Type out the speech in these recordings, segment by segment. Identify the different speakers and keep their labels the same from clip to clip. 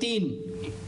Speaker 1: 3,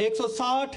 Speaker 1: 160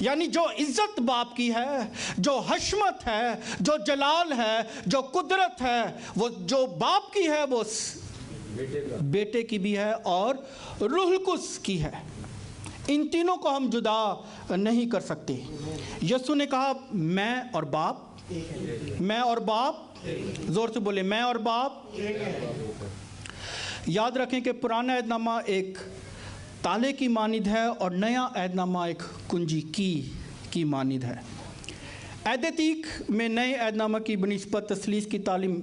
Speaker 1: یعنی جو عزت باپ کی ہے، جو حشمت ہے، جو جلال ہے، جو قدرت ہے، وہ جو باپ کی ہے وہ بیٹے کی بھی ہے اور روح القدس کی ہے۔ ان تینوں کو ہم جدا نہیں کر سکتے۔ یسوع نے کہا میں اور باپ، میں اور باپ، زور سے بولے میں اور باپ۔ یاد رکھیں کہ پرانا عہد نامہ ایک تالے کی مانند ہے اور نیا عہد نامہ ایک کنجی کی مانند ہے۔ عہد عتیق میں نئے عہد نامہ کی بنسبت تثلیث کی تعلیم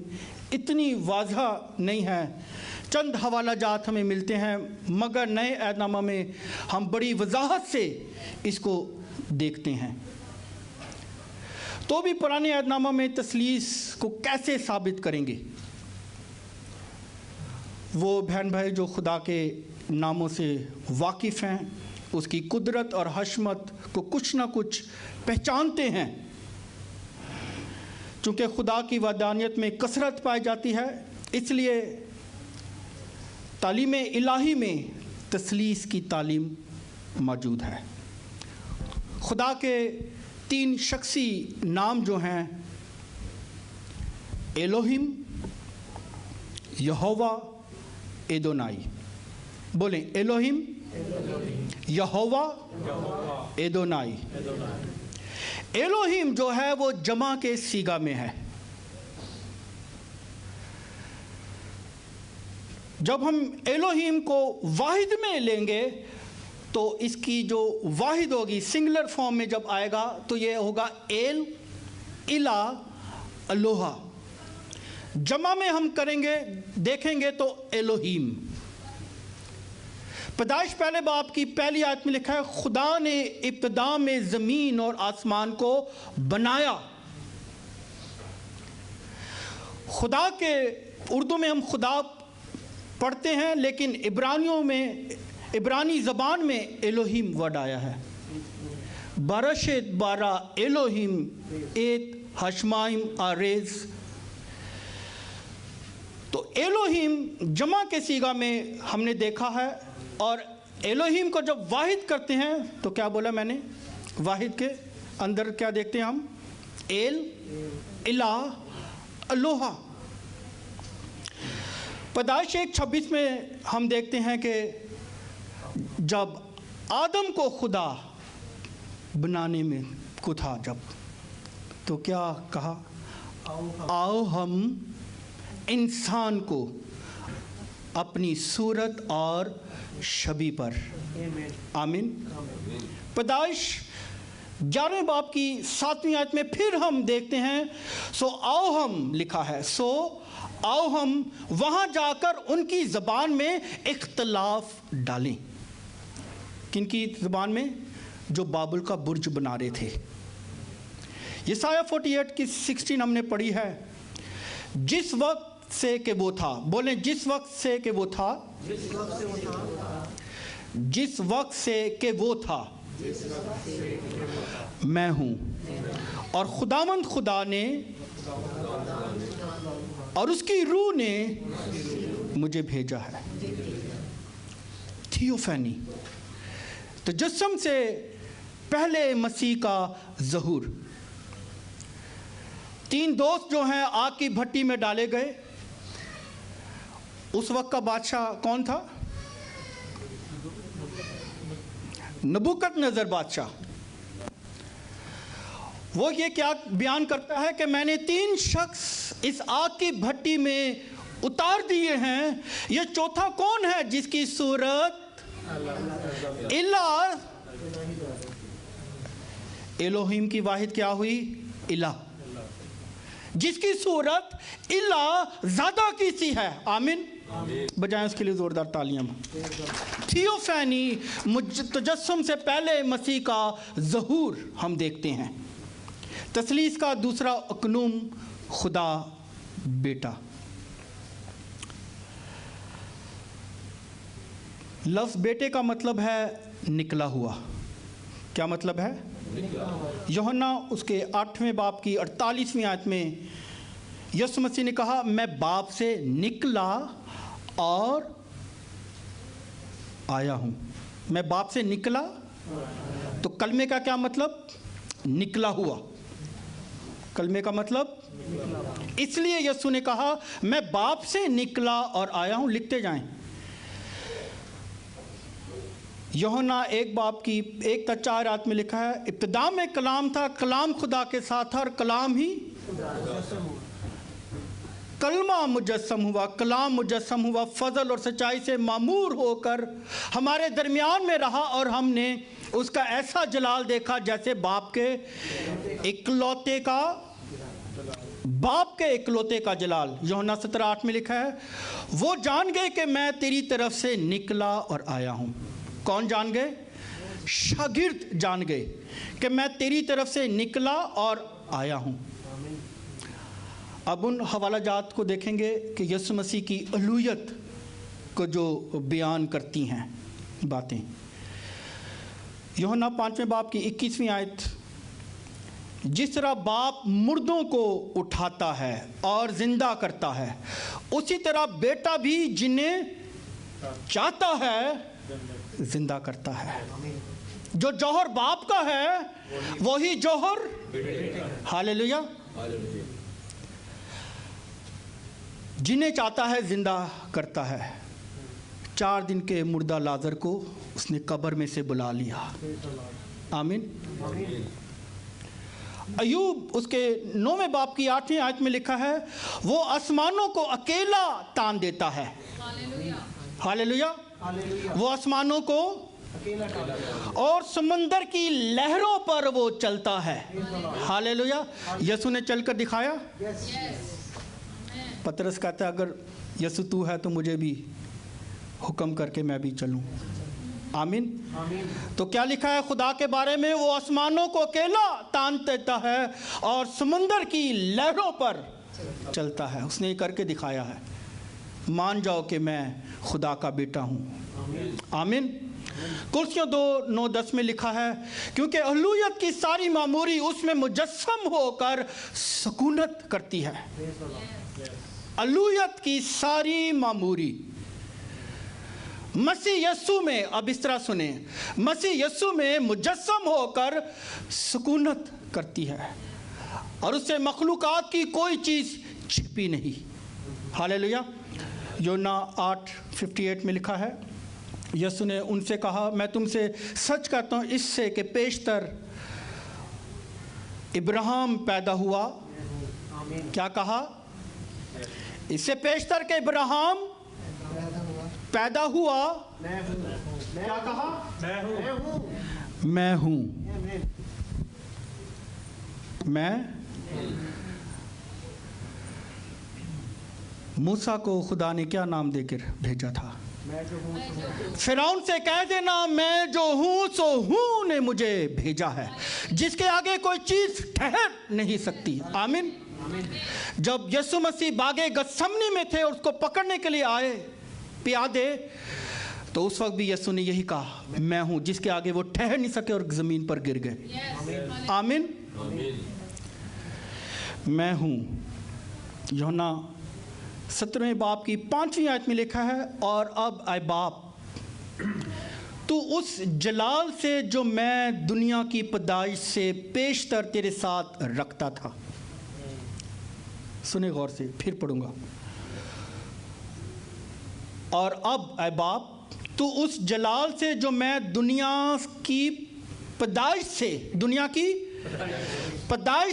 Speaker 1: اتنی واضح نہیں ہے، چند حوالہ جات ہمیں ملتے ہیں، مگر نئے عہد نامہ میں ہم بڑی وضاحت سے اس کو دیکھتے ہیں۔ تو بھی پرانے عہد نامہ میں تثلیث کو کیسے ثابت کریں گے؟ وہ بہن بھائی جو خدا کے ناموں سے واقف ہیں، اس کی قدرت اور حشمت کو کچھ نہ کچھ پہچانتے ہیں، چونکہ خدا کی وحدانیت میں کثرت پائی جاتی ہے، اس لیے تعلیم الہی میں تثلیث کی تعلیم موجود ہے۔ خدا کے 3 شخصی نام جو ہیں ایلوہیم، یہوہ، ایدونائی۔ بولیں ایلوہیم، یہوہ، ایدونائی۔ ایلوہیم جو ہے وہ جمع کے صیغہ میں ہے۔ جب ہم ایلوہیم کو واحد میں لیں گے تو اس کی جو واحد ہوگی سنگلر فارم میں جب آئے گا تو یہ ہوگا ایل، الہ، الوہا۔ جمع میں ہم کریں گے، دیکھیں گے تو ایلوہیم۔ پیدائش پہلے باب کی پہلی آیت میں لکھا ہے خدا نے ابتدا میں زمین اور آسمان کو بنایا۔ خدا کے اردو میں ہم خدا پڑھتے ہیں، لیکن عبرانی زبان میں ایلوہیم ورڈ آیا ہے۔ برشت بارا ایلوہیم ایت ہشمائم آریز۔ تو ایلوہیم جمع کے صیغہ میں ہم نے دیکھا ہے، اور ایلوہیم کو جب واحد کرتے ہیں تو کیا بولا میں نے؟ واحد کے اندر کیا دیکھتے ہیں ہم؟ ایل، الہ، الوہا۔ پیدائش 1:26 میں ہم دیکھتے ہیں کہ جب آدم کو خدا بنانے میں کو تھا جب، تو کیا کہا؟ آؤ ہم انسان کو اپنی صورت اور شبیہ پر۔ آمین۔ پیدائش 11 باب کی 7ویں آیت میں پھر ہم دیکھتے ہیں سو آؤ ہم لکھا ہے، سو آؤ ہم وہاں جا کر ان کی زبان میں اختلاف ڈالیں۔ کن کی زبان میں؟ جو بابل کا برج بنا رہے تھے۔ یسایہ 48 کی 16 ہم نے پڑھی ہے، جس وقت سے کہ وہ تھا، بولیں جس وقت سے کہ وہ تھا، جس وقت سے کہ وہ تھا میں ہوں، اور خداوند خدا نے اور اس کی روح نے مجھے بھیجا ہے۔ تھیوفینی، تجسم سے پہلے مسیح کا ظہور۔ 3 دوست جو ہیں آگ کی بھٹی میں ڈالے گئے۔ اس وقت کا بادشاہ کون تھا؟ نبوکت نظر بادشاہ۔ وہ یہ کیا بیان کرتا ہے کہ میں نے 3 شخص اس آگ کی بھٹی میں اتار دیے ہیں، یہ چوتھا کون ہے جس کی صورت الہ؟ ایلوہیم کی واحد کیا ہوئی؟ الہ، جس کی صورت الہ زیادہ کی سی ہے۔ آمین، بجائیں اس کے لیے زوردار تالیاں۔ تھیوفینی، تجسم سے پہلے مسیح کا ظہور ہم دیکھتے ہیں۔ تثلیث کا دوسرا اقنوم خدا بیٹا۔ لفظ بیٹے کا مطلب ہے نکلا ہوا۔ کیا مطلب ہے؟ یوحنا اس کے 8ویں باب کی 48ویں آیت میں یسوع مسیح نے کہا میں باپ سے نکلا اور آیا ہوں۔ میں باپ سے نکلا تو کلمے کا کیا مطلب؟ نکلا ہوا. کلمے کا مطلب اس لیے یسوع نے کہا میں باپ سے نکلا اور آیا ہوں. لکھتے جائیں. یوحنا 1:1-4 میں لکھا ہے ابتدا میں کلام تھا, کلام خدا کے ساتھ تھا اور کلام ہی کلمہ مجسم ہوا. کلام مجسم ہوا, فضل اور سچائی سے معمور ہو کر ہمارے درمیان میں رہا اور ہم نے اس کا ایسا جلال دیکھا جیسے باپ کے اکلوتے کا جلال. یوحنا 17:8 میں لکھا ہے وہ جان گئے کہ میں تیری طرف سے نکلا اور آیا ہوں. کون جان گئے؟ شاگرد جان گئے کہ میں تیری طرف سے نکلا اور آیا ہوں. اب ان حوالہ جات کو دیکھیں گے کہ یسوع مسیح کی الوہیت کو جو بیان کرتی ہیں باتیں. یوحنا 5:21 آیت جس طرح باپ مردوں کو اٹھاتا ہے اور زندہ کرتا ہے اسی طرح بیٹا بھی جنہیں چاہتا ہے زندہ کرتا ہے. جو جوہر باپ کا ہے وہی جوہر ہاللیلویا جنہیں چاہتا ہے زندہ کرتا ہے. 4 دن کے مردہ لازر کو اس نے قبر میں سے بلا لیا. آمین. ایوب اس کے 9:8 آیت میں لکھا ہے وہ آسمانوں کو اکیلا تان دیتا ہے. ہاللیلویا. وہ آسمانوں کو اور سمندر کی لہروں پر وہ چلتا ہے. ہاللیلویا. یسوع نے چل کر دکھایا. پترس کہتا ہے اگر یسوع تو ہے تو مجھے بھی حکم کر کے میں بھی چلوں. آمین. تو کیا لکھا ہے خدا کے بارے میں؟ وہ آسمانوں کو اکیلا تان دیتا ہے اور سمندر کی لہروں پر چلتا ہے. اس نے یہ کر کے دکھایا ہے. مان جاؤ کہ میں خدا کا بیٹا ہوں. آمین. کلسیوں 2:9-10 میں لکھا ہے کیونکہ الوہیت کی ساری معموری اس میں مجسم ہو کر سکونت کرتی ہے. الوہیت کی ساری معموری مسیح یسوع میں, اب اس طرح سنیں, مسیح یسوع میں مجسم ہو کر سکونت کرتی ہے اور اس سے مخلوقات کی کوئی چیز چھپی نہیں. ہاللیلویا. یوحنا 8:58 میں لکھا ہے یسوع نے ان سے کہا میں تم سے سچ کہتا ہوں اس سے کہ پیشتر ابراہیم پیدا ہوا. کیا کہا؟ اس سے پیشتر کے ابراہیم پیدا ہوا. کیا کہا؟ میں ہوں. میں موسیٰ کو خدا نے کیا نام دے کر بھیجا تھا؟ فرعون سے کہہ دینا میں جو ہوں سو ہوں نے مجھے بھیجا ہے. جس کے آگے کوئی چیز ٹھہر نہیں سکتی. آمین. جب یسوع مسیح باغ گتسمنی میں تھے اور اس کو پکڑنے کے لیے آئے پیادے, تو اس وقت بھی یسوع نے یہی کہا میں ہوں, جس کے آگے وہ ٹھہر نہیں سکے اور زمین پر گر گئے. آمین. میں ہوں. یوحنا 17:5 آیت میں لکھا ہے اور اب اے باپ تو اس جلال سے جو میں دنیا کی پیدائش سے پیشتر تیرے ساتھ رکھتا تھا. سنیں غور سے, پھر پڑھوں گا. اور اب اے باپ تو اس جلال سے جو میں دنیا کی پیدائش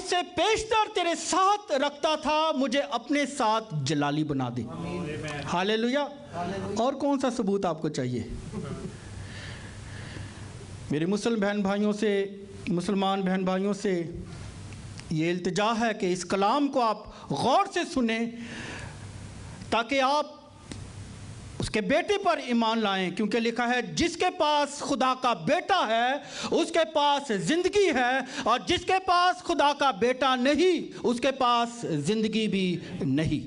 Speaker 1: سے پیشتر تیرے ساتھ رکھتا تھا مجھے اپنے ساتھ جلالی بنا دے. ہاللیلویا. اور کون سا ثبوت آپ کو چاہیے؟ میرے مسلمان بہن بھائیوں سے یہ التجا ہے کہ اس کلام کو آپ غور سے سنیں تاکہ آپ اس کے بیٹے پر ایمان لائیں, کیونکہ لکھا ہے جس کے پاس خدا کا بیٹا ہے اس کے پاس زندگی ہے اور جس کے پاس خدا کا بیٹا نہیں اس کے پاس زندگی بھی نہیں.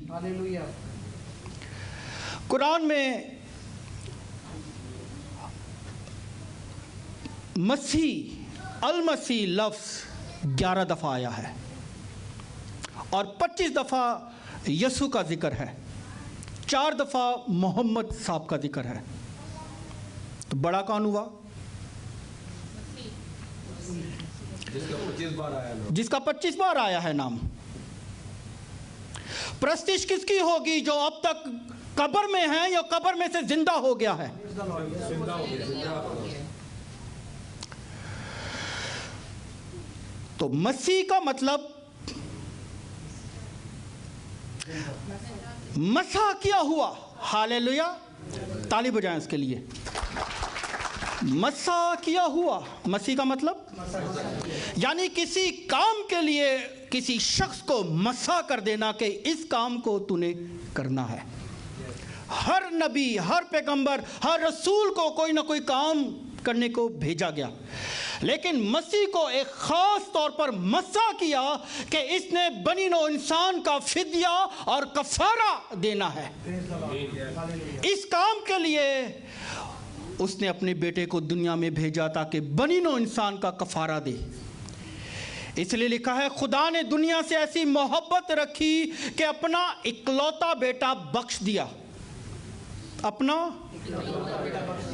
Speaker 1: قرآن میں المسیح لفظ 11 دفعہ آیا ہے اور 25 دفعہ یسوع کا ذکر ہے, 4 دفعہ محمد صاحب کا ذکر ہے. تو بڑا کون ہوا؟ جس کا 25 بار آیا ہے نام. پرستش کس کی ہوگی جو اب تک قبر میں ہے یا قبر میں سے زندہ ہو گیا ہے؟ تو مسیح کا مطلب مسح کیا ہوا. ہاللیلویا، تالی بجائیں اس کے لیے. مسح کیا ہوا، مسیح کا مطلب یعنی کسی کام کے لیے کسی شخص کو مسح کر دینا کہ اس کام کو تو نے کرنا ہے. ہر نبی، ہر پیغمبر، ہر رسول کو کوئی نہ کوئی کام کرنے کو بھیجا گیا، لیکن مسیح کو ایک خاص طور پر مسح کیا کہ اس نے بنی نوع انسان کا فدیہ اور کفارہ دینا ہے. اس کام کے لیے اس نے اپنے بیٹے کو دنیا میں بھیجا تاکہ بنی نوع انسان کا کفارہ دے. اس لیے لکھا ہے خدا نے دنیا سے ایسی محبت رکھی کہ اپنا اکلوتا بیٹا بخش دیا. اپنا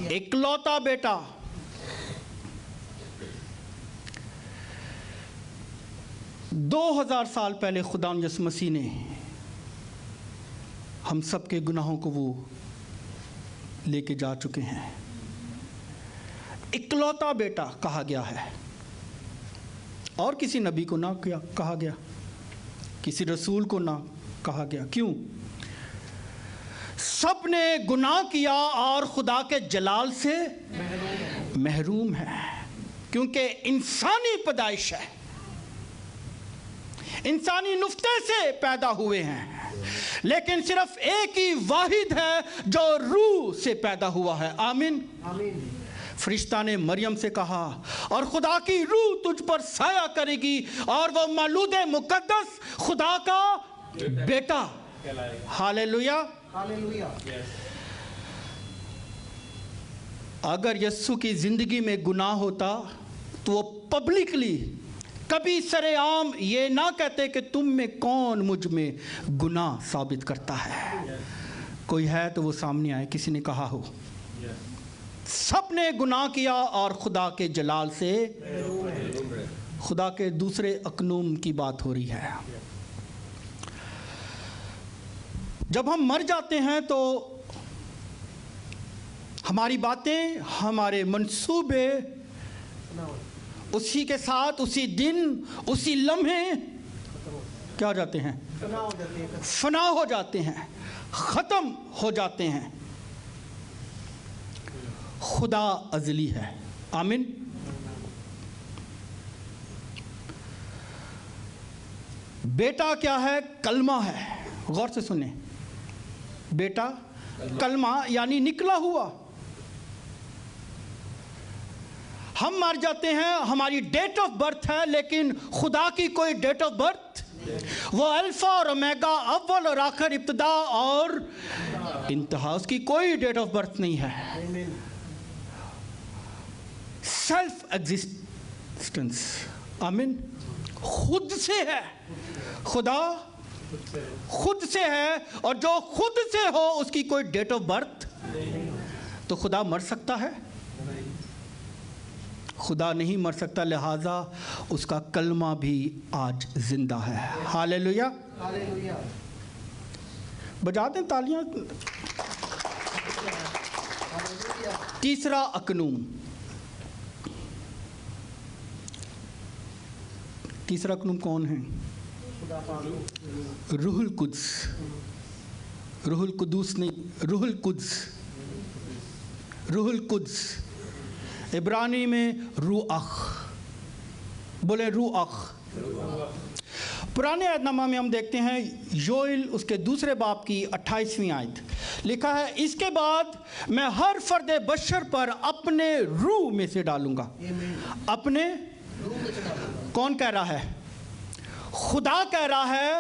Speaker 1: اکلوتا بیٹا. دو 2000 سال پہلے خدا یسوع مسیح نے ہم سب کے گناہوں کو وہ لے کے جا چکے ہیں. اکلوتا بیٹا کہا گیا ہے، اور کسی نبی کو نہ کہا گیا، کسی رسول کو نہ کہا گیا. کیوں؟ سب نے گناہ کیا اور خدا کے جلال سے محروم ہے، کیونکہ انسانی پیدائش ہے، انسانی نفتے سے پیدا ہوئے ہیں، لیکن صرف ایک ہی واحد ہے جو روح سے پیدا ہوا ہے. آمین. فرشتہ نے مریم سے کہا اور خدا کی روح تجھ پر سایہ کرے گی اور وہ مولود مقدس خدا کا بیٹا. ہاللیلویا. اگر یسوع کی زندگی میں گناہ ہوتا تو وہ پبلکلی کبھی سر عام یہ نہ کہتے کہ تم میں کون مجھ میں گناہ ثابت کرتا ہے. کوئی ہے تو وہ سامنے آئے، کسی نے کہا ہو. سب نے گناہ کیا اور خدا کے جلال سے، خدا کے دوسرے اقنوم کی بات ہو رہی ہے. جب ہم مر جاتے ہیں تو ہماری باتیں، ہمارے منصوبے اسی کے ساتھ، اسی دن، اسی لمحے کیا ہو جاتے ہیں؟ فنا ہو جاتے ہیں، ختم ہو جاتے ہیں. خدا ازلی ہے. آمین. بیٹا کیا ہے؟ کلمہ ہے. غور سے سنیں، بیٹا کلمہ یعنی نکلا ہوا. ہم مر جاتے ہیں، ہماری ڈیٹ آف برتھ ہے، لیکن خدا کی کوئی ڈیٹ آف برتھ، وہ الفا اور اومیگا، اول اور آخر، ابتدا اور انتہا، اس کی کوئی ڈیٹ آف برتھ نہیں ہے. Self existence. آمین. خود سے ہے. خدا خود سے ہے، اور جو خود سے ہو اس کی کوئی ڈیٹ آف برتھ. تو خدا مر سکتا ہے؟ خدا نہیں مر سکتا، لہذا اس کا کلمہ بھی آج زندہ ہے. ہاللیلویا. بجا دیں تالیاں. تیسرا اقنوم. تیسرا اقنوم کون ہے؟ روح القدس. روح القدس نہیں، روح القدس. روح القدس عبرانی میں روح. بولے روح. پرانے عہد نامہ میں ہم دیکھتے ہیں یوئیل اس کے دوسرے باب کی 28ویں آیت، لکھا ہے اس کے بعد میں ہر فرد بشر پر اپنے روح میں سے ڈالوں گا. اپنے، کون کہہ رہا ہے؟ خدا کہہ رہا ہے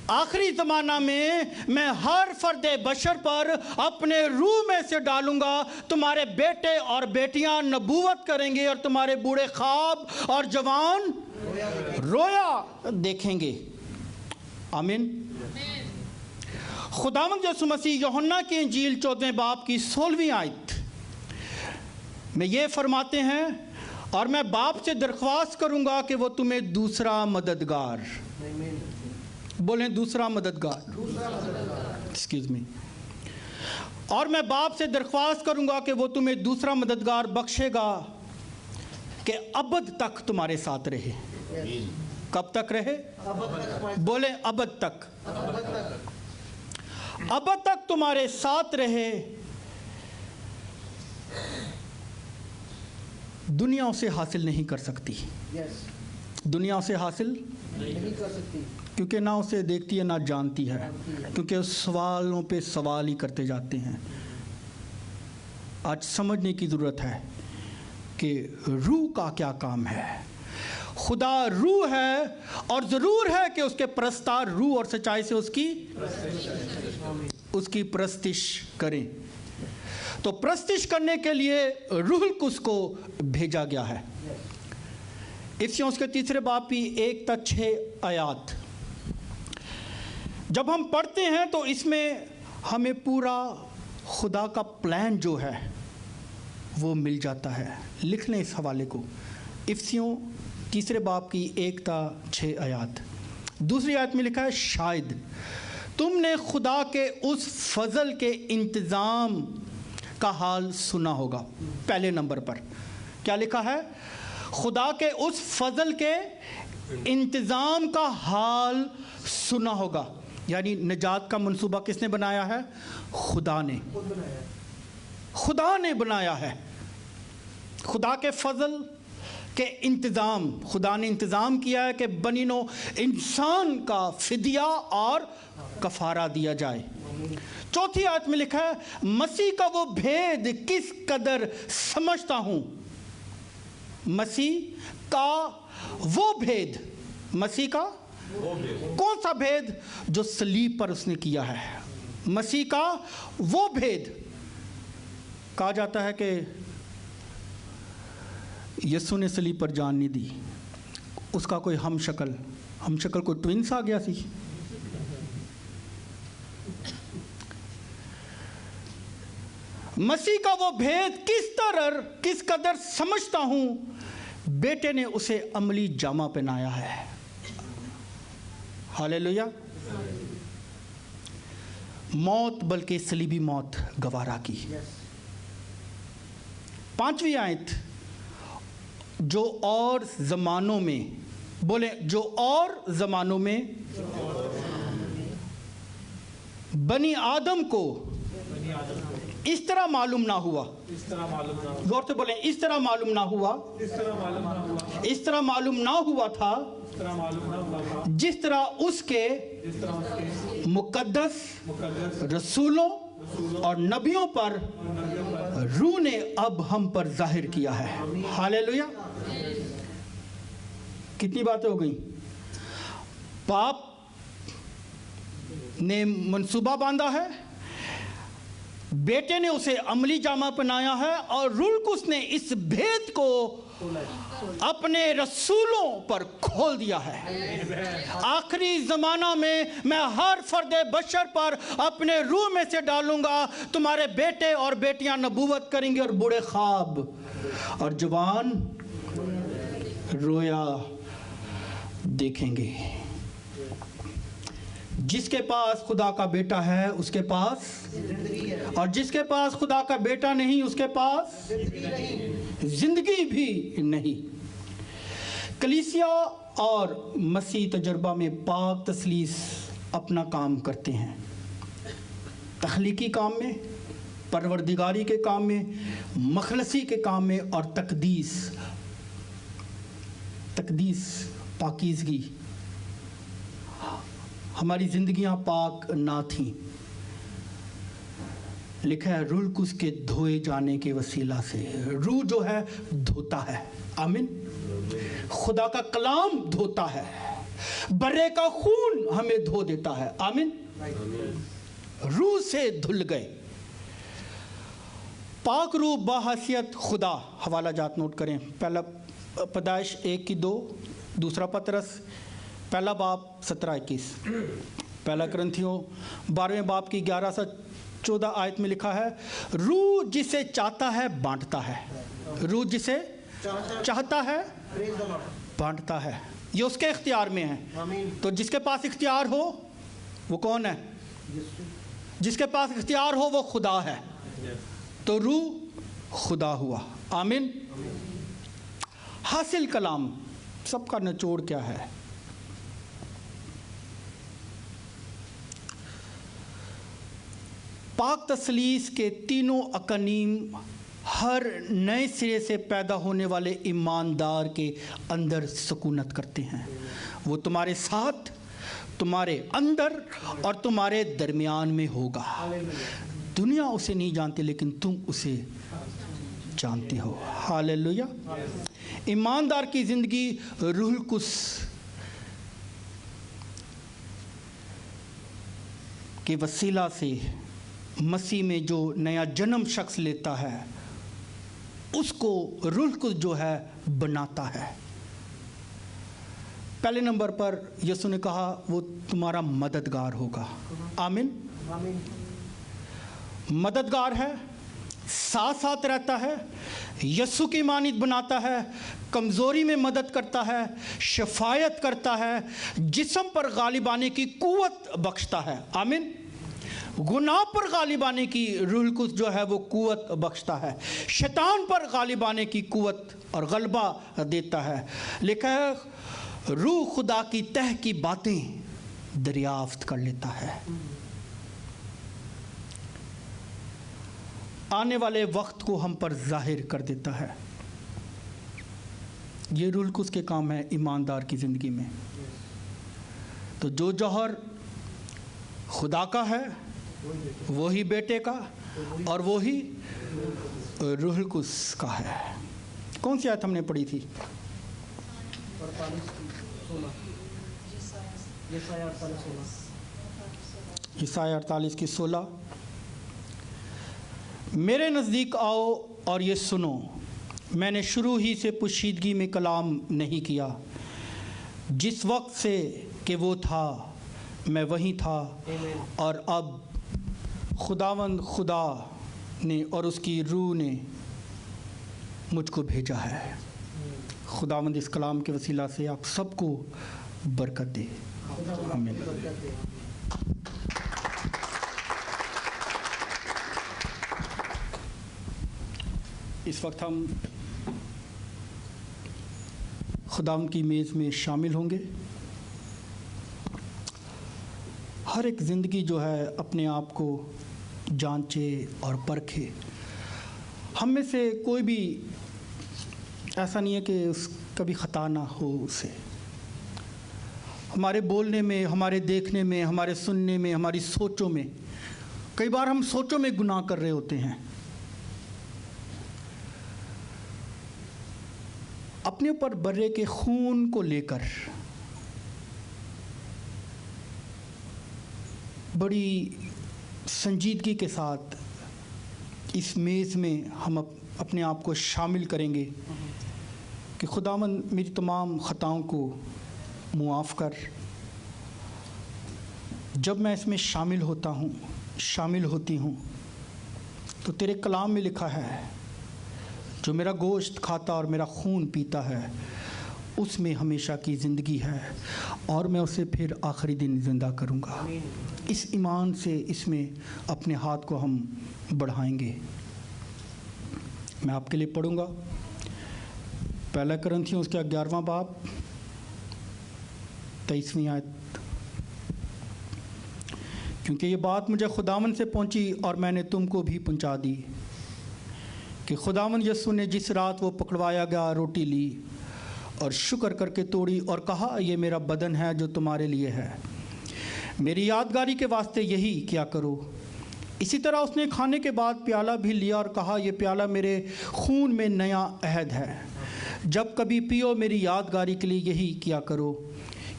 Speaker 1: آخری زمانہ میں ہر فرد بشر پر اپنے روح میں سے ڈالوں گا. تمہارے بیٹے اور بیٹیاں نبوت کریں گے اور تمہارے بوڑھے خواب اور جوان رویا دیکھیں گے. آمین. خداوند یسوع مسیح یوحنا کی انجیل 14 باب کی 16ویں آیت میں یہ فرماتے ہیں، اور میں باپ سے درخواست کروں گا کہ وہ تمہیں دوسرا مددگار، بولیں دوسرا مددگار، ایکسکیوز می، اور میں باپ سے درخواست کروں گا کہ وہ تمہیں دوسرا مددگار بخشے گا کہ ابد تک تمہارے ساتھ رہے۔ کب تک رہے؟ بولیں ابد تک، ابد تک تمہارے ساتھ رہے۔ دنیا اسے حاصل نہیں کر سکتی، دنیا اسے حاصل نہیں کر سکتی، کیونکہ نہ اسے دیکھتی ہے نہ جانتی ہے، کیونکہ اس سوالوں پہ سوال ہی کرتے جاتے ہیں۔ آج سمجھنے کی ضرورت ہے کہ روح کا کیا کام ہے۔ خدا روح ہے اور ضرور ہے کہ اس کے پرستار روح اور سچائی سے اس کی پرستش کریں۔ تو پرستش کرنے کے لیے روح القدس کو بھیجا گیا ہے۔ افسیوں کے 3 باب کی 1-6 آیات جب ہم پڑھتے ہیں تو اس میں ہمیں پورا خدا کا پلان جو ہے وہ مل جاتا ہے۔ لکھ لیں اس حوالے کو، افسیوں 3 باب کی 1-6 آیات۔ دوسری آیت میں لکھا ہے، شاید تم نے خدا کے اس فضل کے انتظام کا حال سنا ہوگا۔ پہلے نمبر پر کیا لکھا ہے؟ خدا کے اس فضل کے انتظام کا حال سنا ہوگا۔ یعنی نجات کا منصوبہ کس نے بنایا ہے؟ خدا نے، خدا نے بنایا ہے۔ خدا کے فضل کے انتظام، خدا نے انتظام کیا ہے کہ بنی نوع انسان کا فدیہ اور کفارہ دیا جائے۔ چوتھی آیت میں لکھا ہے، مسیح کا وہ بھید کس قدر سمجھتا ہوں۔ مسیح کا وہ بھید، مسیح کا کون سا بھید؟ جو صلیب پر اس نے کیا ہے۔ مسیح کا وہ بھید، کہا جاتا ہے کہ یسوع نے صلیب پر جان نہیں دی، اس کا کوئی ہم شکل کوئی ٹوینس آ گیا سی۔ مسیح کا وہ بھید کس قدر سمجھتا ہوں، بیٹے نے اسے عملی جامہ پہنایا ہے۔ ہاللیلویا۔ موت بلکہ صلیبی موت گوارا کی۔ 5ویں آیت، جو اور زمانوں میں، بولیں جو اور زمانوں میں بنی آدم کو اس طرح معلوم نہ ہوا، غور سے بولیں اس طرح معلوم نہ ہوا، اس طرح معلوم نہ ہوا تھا جس طرح اس کے مقدس رسولوں اور نبیوں پر روح نے اب ہم پر ظاہر کیا ہے۔ ہاللیلویا۔ کتنی باتیں ہو گئیں؟ باپ نے منصوبہ باندھا ہے، بیٹے نے اسے عملی جامہ پہنایا ہے، اور روح القدس نے اس بھید کو اپنے رسولوں پر کھول دیا ہے۔ آخری زمانہ میں ہر فرد بشر پر اپنے روح میں سے ڈالوں گا۔ تمہارے بیٹے اور بیٹیاں نبوت کریں گے، اور بوڑھے خواب، اور جوان رویا دیکھیں گے۔ جس کے پاس خدا کا بیٹا ہے اس کے پاس، اور جس کے پاس خدا کا بیٹا نہیں اس کے پاس زندگی بھی نہیں۔ کلیسیا اور مسیح تجربہ میں پاک تثلیث اپنا کام کرتے ہیں، تخلیقی کام میں، پروردگاری کے کام میں، مخلصی کے کام میں، اور تقدیس پاکیزگی۔ ہماری زندگیاں پاک نہ تھیں، لکھا ہے روح القدس کے دھوئے جانے کے وسیلہ سے۔ روح جو ہے دھوتا ہے، آمین۔ خدا کا کلام دھوتا ہے، برے کا خون ہمیں دھو دیتا ہے، آمین۔ روح سے دھل گئے۔ پاک روح بحیثیت خدا، حوالہ جات نوٹ کریں، پہلا پیدائش 1:2، دوسرا پطرس 1 باب 17-21، پہلا کرنتھیوں 12 باب کی 11 سے 14 آیت میں لکھا ہے، روح جسے چاہتا ہے بانٹتا ہے، روح جسے چاہتا ہے بانٹتا ہے. یہ اس کے اختیار میں ہے. تو جس کے پاس اختیار ہو وہ کون ہے؟ جس کے پاس اختیار ہو وہ خدا ہے. تو روح خدا ہوا. آمین. حاصل کلام سب کا نچوڑ کیا ہے؟ پاک تثلیث کے تینوں اقانیم ہر نئے سرے سے پیدا ہونے والے ایماندار کے اندر سکونت کرتے ہیں. وہ تمہارے ساتھ، تمہارے اندر اور تمہارے درمیان میں ہوگا. دنیا اسے نہیں جانتی لیکن تم اسے جانتے ہو. ہاللویا. ایماندار کی زندگی روح القدس کے وسیلہ سے مسیح میں جو نیا جنم شخص لیتا ہے اس کو روح القدس جو ہے بناتا ہے. پہلے نمبر پر یسوع نے کہا وہ تمہارا مددگار ہوگا. آمین. مددگار ہے، ساتھ ساتھ رہتا ہے، یسوع کی مانند بناتا ہے، کمزوری میں مدد کرتا ہے، شفایت کرتا ہے، جسم پر غالب آنے کی قوت بخشتا ہے. آمین. گناہ پر غالب آنے کی روح القدس جو ہے وہ قوت بخشتا ہے، شیطان پر غالب آنے کی قوت اور غلبہ دیتا ہے. لکھا ہے روح خدا کی تہ کی باتیں دریافت کر لیتا ہے. آنے والے وقت کو ہم پر ظاہر کر دیتا ہے. یہ روح القدس کے کام ہے ایماندار کی زندگی میں. تو جو جوہر خدا کا ہے وہی بیٹے کا اور وہی روح القدس کا ہے. کون سی آیت ہم نے پڑھی تھی؟ یسایہ 48:16. میرے نزدیک آؤ اور یہ سنو، میں نے شروع ہی سے پوشیدگی میں کلام نہیں کیا. جس وقت سے کہ وہ تھا میں وہیں تھا، اور اب خداوند خدا نے اور اس کی روح نے مجھ کو بھیجا ہے. خداوند اس کلام کے وسیلہ سے آپ سب کو برکت دے. آمین. اس وقت ہم خداوند کی میز میں شامل ہوں گے. ہر ایک زندگی جو ہے اپنے آپ کو جانچے اور پرکھے. ہم میں سے کوئی بھی ایسا نہیں ہے کہ اس کبھی خطا نہ ہو اسے. ہمارے بولنے میں، ہمارے دیکھنے میں، ہمارے سننے میں، ہماری سوچوں میں، کئی بار ہم سوچوں میں گناہ کر رہے ہوتے ہیں. اپنے اوپر برے کے خون کو لے کر بڑی سنجیدگی کے ساتھ اس میز میں ہم اپنے آپ کو شامل کریں گے کہ خداوند میری تمام خطاؤں کو معاف کر. جب میں اس میں شامل ہوتا ہوں، شامل ہوتی ہوں، تو تیرے کلام میں لکھا ہے جو میرا گوشت کھاتا اور میرا خون پیتا ہے اس میں ہمیشہ کی زندگی ہے، اور میں اسے پھر آخری دن زندہ کروں گا. اس ایمان سے اس میں اپنے ہاتھ کو ہم بڑھائیں گے. میں آپ کے لیے پڑھوں گا 1 کرنتھیوں اس کا 11واں باب 23ویں آیت. کیونکہ یہ بات مجھے خداوند سے پہنچی اور میں نے تم کو بھی پہنچا دی کہ خداوند یسوع نے جس رات وہ پکڑوایا گیا روٹی لی اور شکر کر کے توڑی اور کہا یہ میرا بدن ہے جو تمہارے لیے ہے، میری یادگاری کے واسطے یہی کیا کرو. اسی طرح اس نے کھانے کے بعد پیالہ بھی لیا اور کہا یہ پیالہ میرے خون میں نیا عہد ہے، جب کبھی پیو میری یادگاری کے لیے یہی کیا کرو.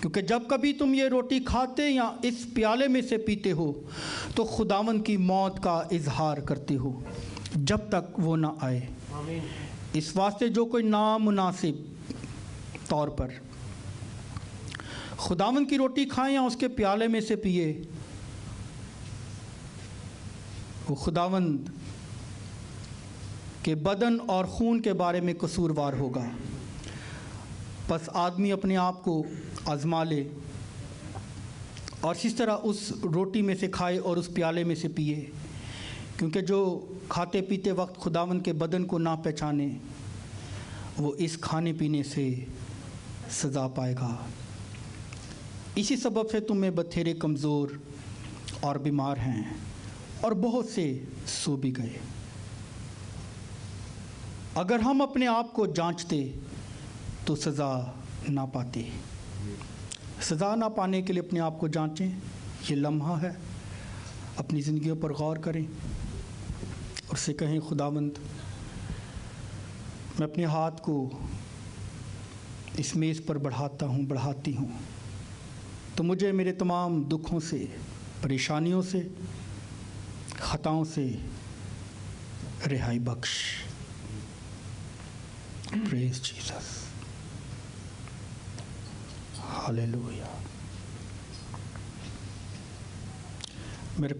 Speaker 1: کیونکہ جب کبھی تم یہ روٹی کھاتے یا اس پیالے میں سے پیتے ہو تو خداوند کی موت کا اظہار کرتے ہو جب تک وہ نہ آئے. اس واسطے جو کوئی نامناسب طور پر خداوند کی روٹی کھائیں یا اس کے پیالے میں سے پیے، وہ خداوند کہ بدن اور خون کے بارے میں قصوروار ہوگا۔ بس آدمی اپنے آپ کو آزما لے اور اسی طرح اس روٹی میں سے کھائے اور اس پیالے میں سے پیے، کیونکہ جو کھاتے پیتے وقت خداوند کے بدن کو نہ پہچانے وہ اس کھانے پینے سے سزا پائے گا۔ اسی سبب سے تم میں بتھیرے کمزور اور بیمار ہیں اور بہت سے سو بھی گئے۔ اگر ہم اپنے آپ کو جانچتے تو سزا نہ پاتے۔ سزا نہ پانے کے لیے اپنے آپ کو جانچیں، یہ لمحہ ہے، اپنی زندگیوں پر غور کریں اور سے کہیں خداوند میں اپنے ہاتھ کو اس میز پر بڑھاتی ہوں تو مجھے میرے تمام دکھوں سے، پریشانیوں سے، خطاؤں سے رہائی بخش۔ پریز جیسس، ہاللویا۔ میرے